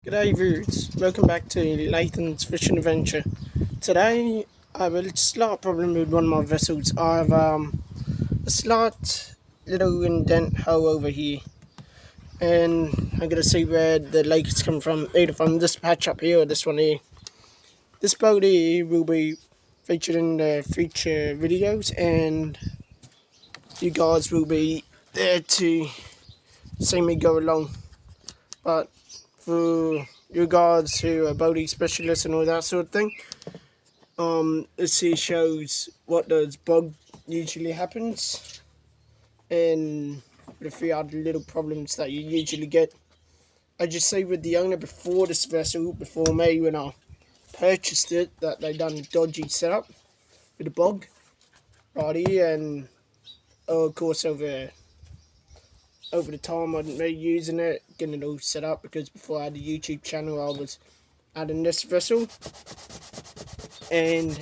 G'day viewers, welcome back to Lathan's Fishing Adventure. Today I have a slight problem with one of my vessels. I have a slight little indent hole over here, and I'm going to see where the lake is coming from, either from this patch up here or this one here. This boat here will be featured in the future videos, and you guys will be there to see me go along. But for you guys who are boating specialists and all that sort of thing, this here shows what does bog usually happens, and a few other little problems that you usually get. I just say with the owner before this vessel, before me, when I purchased it, that they done a dodgy setup with the bog right here, and of course over the time I'd been using it, getting it all set up, because before I had a YouTube channel I was adding this vessel. And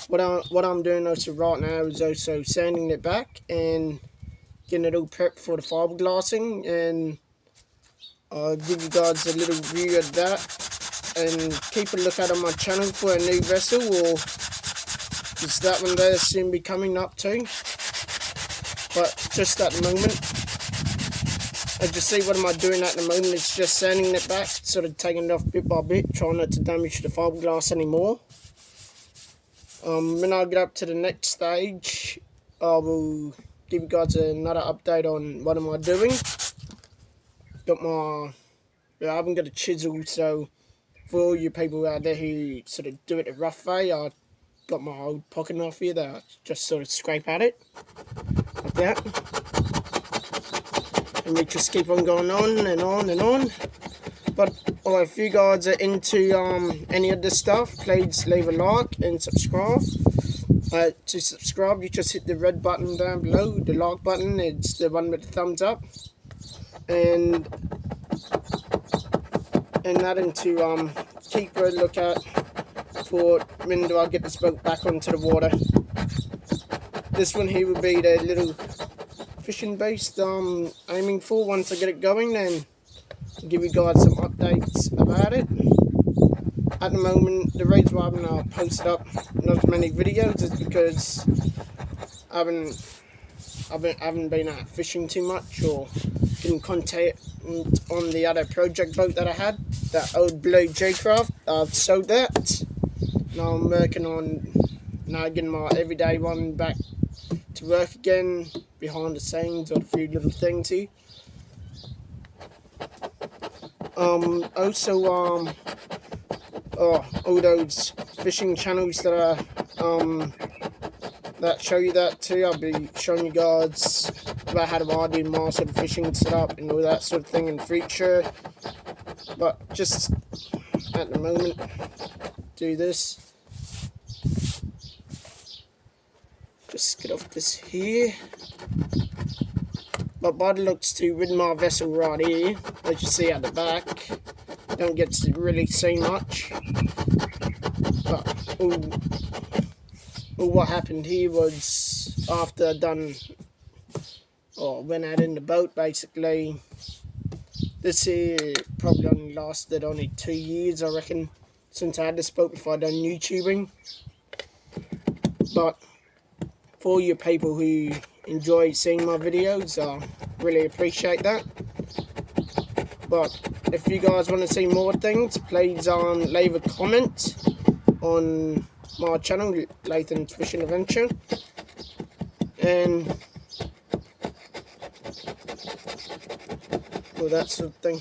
what I'm doing also right now is also sanding it back and getting it all prepped for the fiberglassing, and I'll give you guys a little view of that, and keep a look out on my channel for a new vessel, or just that one there soon be coming up too. But just at the moment, I just see what am I doing at the moment, it's just sanding it back, sort of taking it off bit by bit, trying not to damage the fiberglass anymore. When I get up to the next stage, I will give you guys another update on what am I doing. I haven't got a chisel, so for all you people out there who sort of do it the rough way, I got my old pocket knife here that I just sort of scrape at it, like that. And we just keep on going on and on and on. But if you guys are into any of this stuff, please leave a like and subscribe. To subscribe, you just hit the red button down below, the like button. It's the one with the thumbs up, and that, to keep a lookout for when do I get this boat back onto the water. This one here will be the little fishing base I'm aiming for once I get it going, and I'll give you guys some updates about it. At the moment, the reason why I haven't posted up not as many videos is because I haven't been out fishing too much, or getting contact on the other project boat that I had, that old blue J-Craft. I've sold that. Now I'm working on getting my everyday one back to work again, behind the scenes, on a few little things here. Also, all those fishing channels that are that show you that too, I'll be showing you guys about how I do my sort of fishing setup and all that sort of thing in the future. But just at the moment, do this. Just get off this here. But by the looks too, with my vessel right here, as you see at the back, don't get to really see much. But all what happened here was, after I went out in the boat, basically, this here probably only lasted 2 years, I reckon, since I had this boat before I done YouTubing. But for you people who enjoy seeing my videos, I really appreciate that. But if you guys want to see more things, please leave a comment on my channel, Lathan's Fishing Adventure, and all that sort of thing.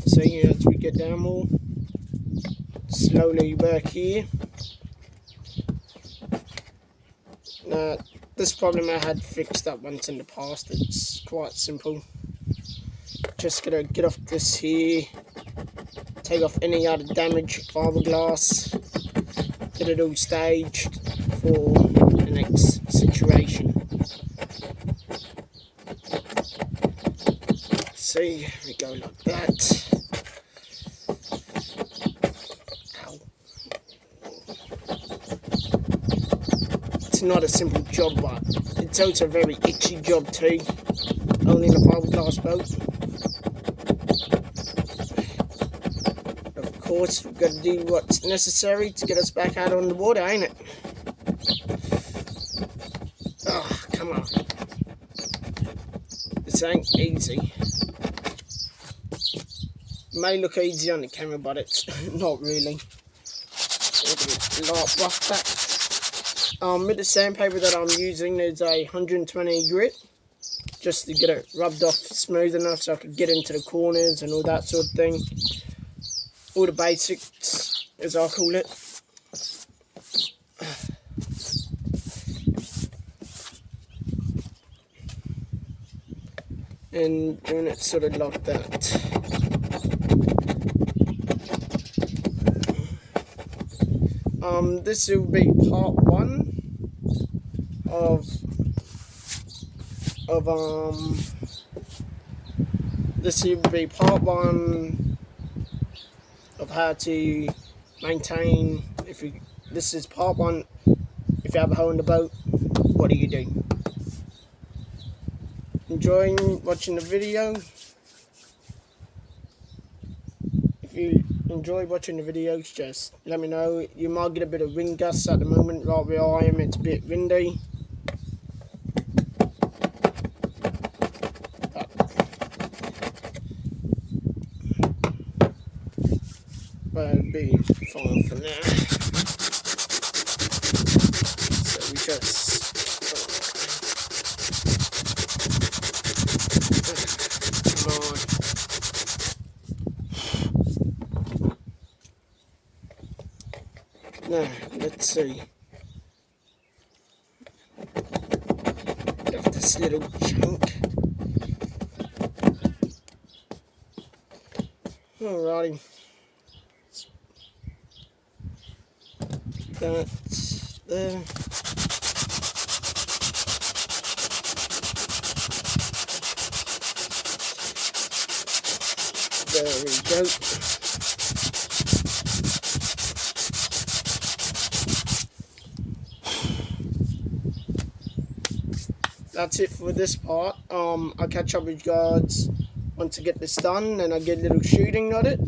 So as we get down more, slowly work here. Now, this problem I had fixed up once in the past. It's quite simple. Just gotta get off this here, take off any other damaged fiberglass, get it all staged for the next situation. See, we go like that. It's not a simple job, but tell it's a very itchy job too, only in a fiberglass boat. Of course, we've got to do what's necessary to get us back out on the water, ain't it? Oh, come on. This ain't easy. It may look easy on the camera, but it's not really. A lot rough back. With the sandpaper that I'm using, there's a 120 grit, just to get it rubbed off smooth enough so I could get into the corners and all that sort of thing. All the basics, as I call it. And doing it sort of like that. This will be part one this will be part one of how to maintain. This is part one. If you have a hole in the boat, what do you do? Enjoying watching the video? If you enjoy watching the videos, just let me know. You might get a bit of wind gusts at the moment. Right where I am, it's a bit windy. But it'll be fine for now. So we just now, let's see. Got this little chunk. Alrighty. That's there. There we go. That's it for this part. I'll catch up with you guys once I get this done, and I get a little shooting on it.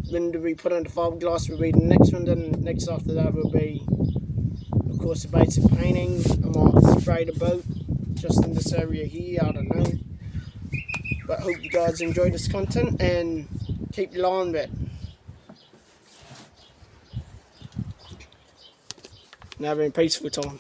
When we put on the fiberglass will be the next one. Then next after that will be, of course, the basic painting. I might spray the boat just in this area here, I don't know. But hope you guys enjoy this content and keep your line wet. Now have a peaceful time.